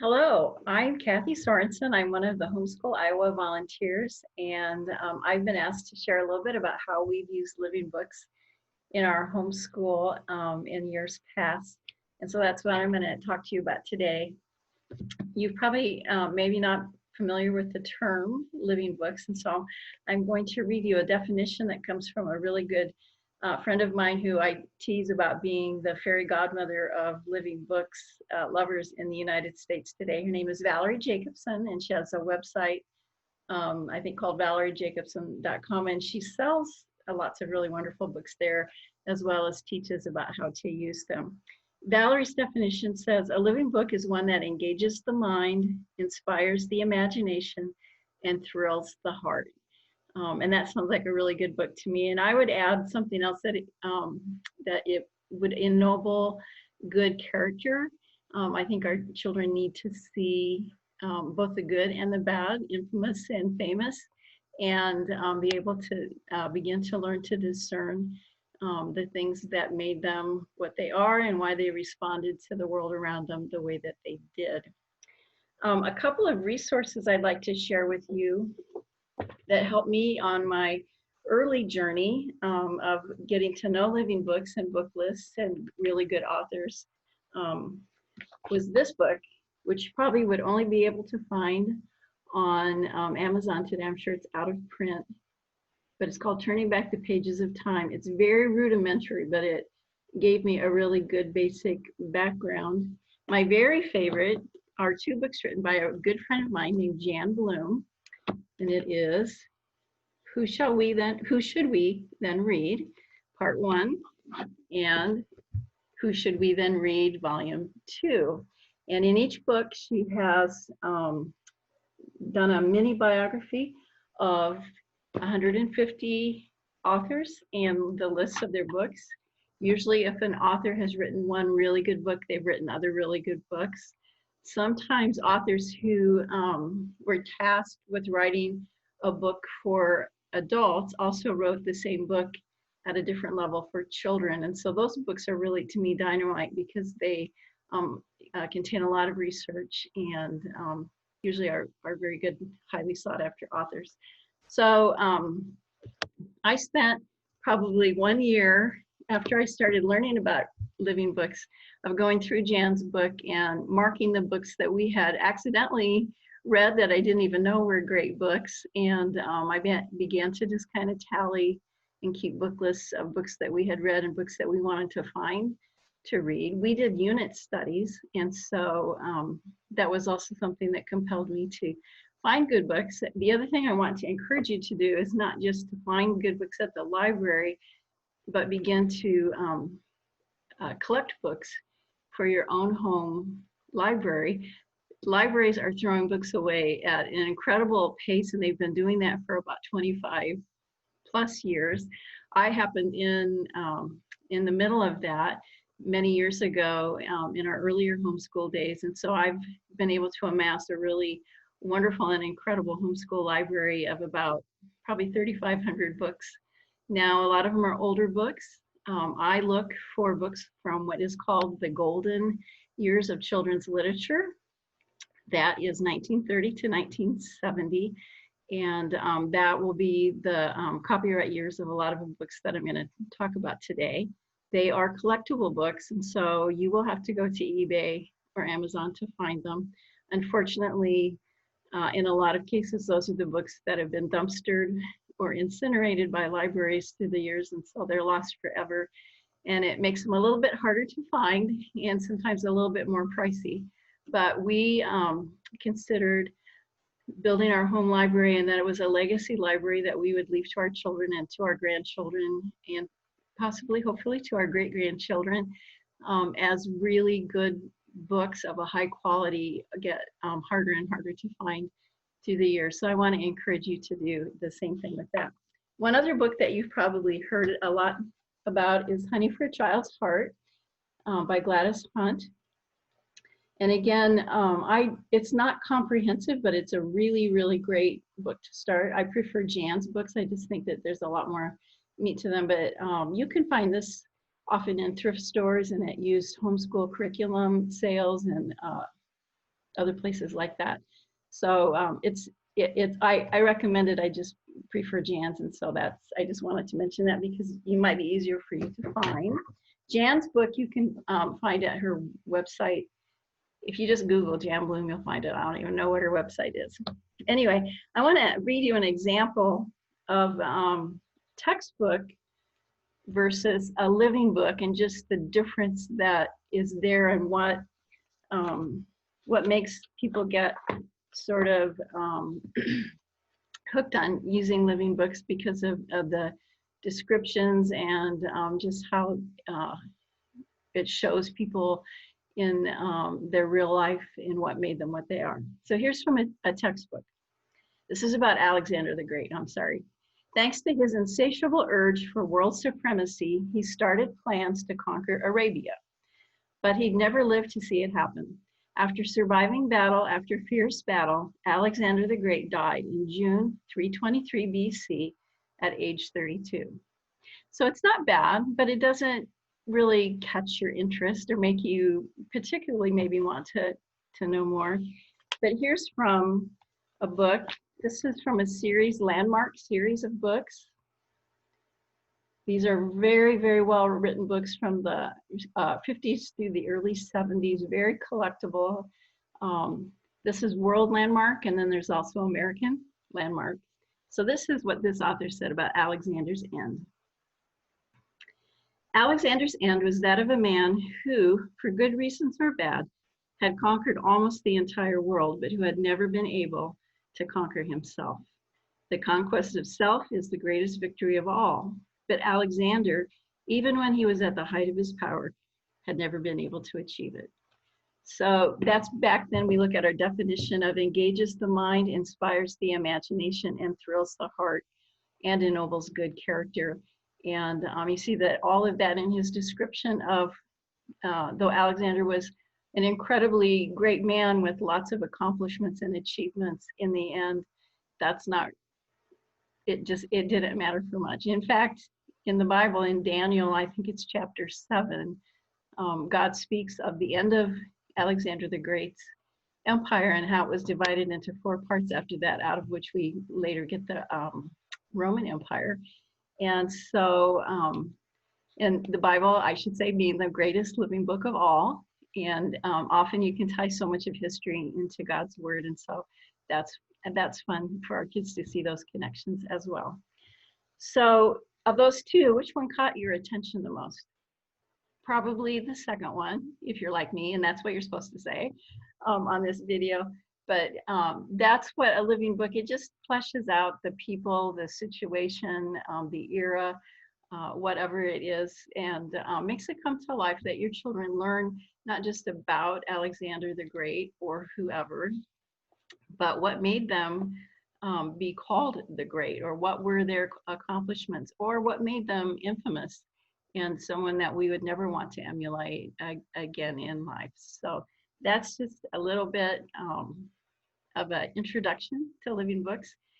Hello, I'm Cathy Sorensen. I'm one of the Homeschool Iowa volunteers, and I've been asked to share a little bit about how we've used living books in our homeschool in years past. And so that's what I'm going to talk to you about today. You've probably maybe not familiar with the term living books, and so I'm going to read you a definition that comes from a really good friend of mine who I tease about being the fairy godmother of living books lovers in the United States today. Her name is Valerie Jacobson, and she has a website, I think called valeriejacobson.com, and she sells lots of really wonderful books there, as well as teaches about how to use them. Valerie's definition says, a living book is one that engages the mind, inspires the imagination, and thrills the heart. And that sounds like a really good book to me. And I would add something else that it would ennoble good character. I think our children need to see both the good and the bad, infamous and famous, and be able to begin to learn to discern the things that made them what they are and why they responded to the world around them the way that they did. A couple of resources I'd like to share with you that helped me on my early journey of getting to know living books and book lists and really good authors was this book, which you probably would only be able to find on Amazon today. I'm sure it's out of print, but it's called Turning Back the Pages of Time. It's very rudimentary, but it gave me a really good basic background. My very favorite are two books written by a good friend of mine named Jan Bloom, and it is Who Should We Then Read, Part 1, and Who Should We Then Read, Volume 2. And in each book, she has done a mini biography of 150 authors and the lists of their books. Usually if an author has written one really good book, they've written other really good books. Sometimes authors who were tasked with writing a book for adults also wrote the same book at a different level for children. And so those books are really, to me, dynamite because they contain a lot of research and usually are very good, highly sought after authors. So I spent probably 1 year after I started learning about living books of going through Jan's book and marking the books that we had accidentally read that I didn't even know were great books. And I began to just kind of tally and keep book lists of books that we had read and books that we wanted to find to read. We did unit studies, and so that was also something that compelled me to find good books. The other thing I want to encourage you to do is not just to find good books at the library, but begin to collect books for your own home library. Libraries are throwing books away at an incredible pace, and they've been doing that for about 25 plus years. I happened in the middle of that many years ago in our earlier homeschool days, and so I've been able to amass a really wonderful and incredible homeschool library of about probably 3,500 books. Now, a lot of them are older books. I look for books from what is called the golden years of children's literature. That is 1930 to 1970. And that will be the copyright years of a lot of the books that I'm going to talk about today. They are collectible books, and so you will have to go to eBay or Amazon to find them. Unfortunately, in a lot of cases, those are the books that have been dumpstered or incinerated by libraries through the years, and so they're lost forever. And it makes them a little bit harder to find and sometimes a little bit more pricey. But we considered building our home library, and that it was a legacy library that we would leave to our children and to our grandchildren and possibly, hopefully, to our great-grandchildren as really good books of a high quality get harder and harder to find through the years. So I want to encourage you to do the same thing with that. One other book that you've probably heard a lot about is Honey for a Child's Heart by Gladys Hunt. And again, it's not comprehensive, but it's a really, really great book to start. I prefer Jan's books. I just think that there's a lot more meat to them, but you can find this often in thrift stores and at used homeschool curriculum sales and other places like that. So I recommend it. I just prefer Jan's, and so I just wanted to mention that because it might be easier for you to find. Jan's book you can find at her website. If you just Google Jan Bloom, you'll find it. I don't even know what her website is. Anyway, I want to read you an example of textbook versus a living book, and just the difference that is there, and what makes people get sort of hooked on using living books because of the descriptions, and just how it shows people in their real life and what made them what they are. So here's from a textbook. This is about Alexander the Great. I'm sorry. Thanks to his insatiable urge for world supremacy, he started plans to conquer Arabia, but he'd never lived to see it happen. After surviving battle after fierce battle, Alexander the Great died in June 323 BC at age 32. So it's not bad, but it doesn't really catch your interest or make you particularly maybe want to know more. But here's from a book. This is from a series, landmark series of books. These are very, very well written books from the 50s through the early 70s, very collectible. This is World Landmark, and then there's also American Landmark. So this is what this author said about Alexander's end. Alexander's end was that of a man who, for good reasons or bad, had conquered almost the entire world, but who had never been able to conquer himself. The conquest of self is the greatest victory of all, but Alexander, even when he was at the height of his power, had never been able to achieve it. So that's back then. We look at our definition of engages the mind, inspires the imagination, and thrills the heart, and ennobles good character. And you see that all of that in his description of, though Alexander was an incredibly great man with lots of accomplishments and achievements, in the end, that's not, it didn't matter for much. In fact, in the Bible, in Daniel, I think it's chapter 7, God speaks of the end of Alexander the Great's empire and how it was divided into 4 parts after that, out of which we later get the Roman Empire. And so, in the Bible, I should say, being the greatest living book of all, and often you can tie so much of history into God's word, and so that's fun for our kids to see those connections as well. So of those two, which one caught your attention the most? Probably the second one, if you're like me, and that's what you're supposed to say on this video. But that's what a living book, it just fleshes out the people, the situation, the era, whatever it is, and makes it come to life, that your children learn not just about Alexander the Great or whoever, but what made them be called the Great, or what were their accomplishments, or what made them infamous, and someone that we would never want to emulate again in life. So that's just a little bit of an introduction to living books.